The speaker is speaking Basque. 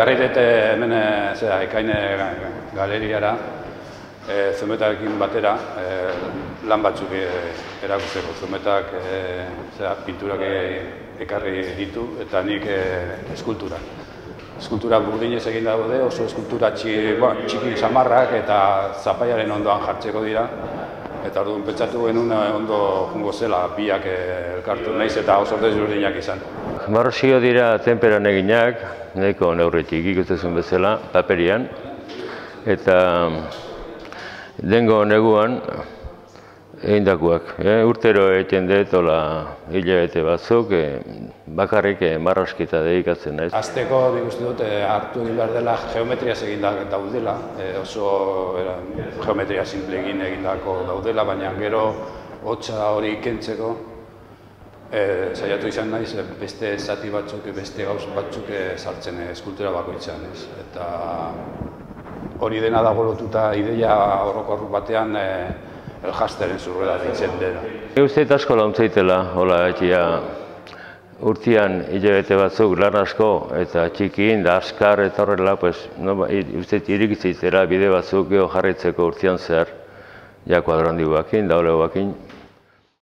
ekarri dut hemen ekaine galeriara, zumetarekin batera, lan batzuk erakusteko. Zumetak pinturak ekarri ditu eta nik eskultura. Eskultura burdinez egin daude, oso eskultura txiki samarrak eta zapaiaren ondoan jartzeko dira. Eta orduan pentsatu genuen ondo jungo zela biak elkartu, nahiz eta oso desberdinak izan. Marrosio dira tenperan eginak, nahiko neurritik ikustezun bezala, paperian. Eta dengo neguan egindakoak. Urtero egiten dut, hilabete batzuk, bakarrik marroskita dedikatzen naiz. Azteko nik uste dut hartu egin behar dela geometriaz egindak daudela, oso geometria simplegin egindako daudela, baina gero hotza hori kentzeko saiatu izan naiz beste zati batzuk, beste gauz batzuk sartzen eskultura bakoitzean. Eta hori dena dago lotuta ideia orokor batean Elhasteren zurrela ditzen dena. Uste asko launtzaitela, urtean hilabete batzuk lan asko eta txikin da askar eta horrela, uste irikitzitela bide batzuk jarritzeko urtean zehar, ja kuadrandiuakin, da oleoakin.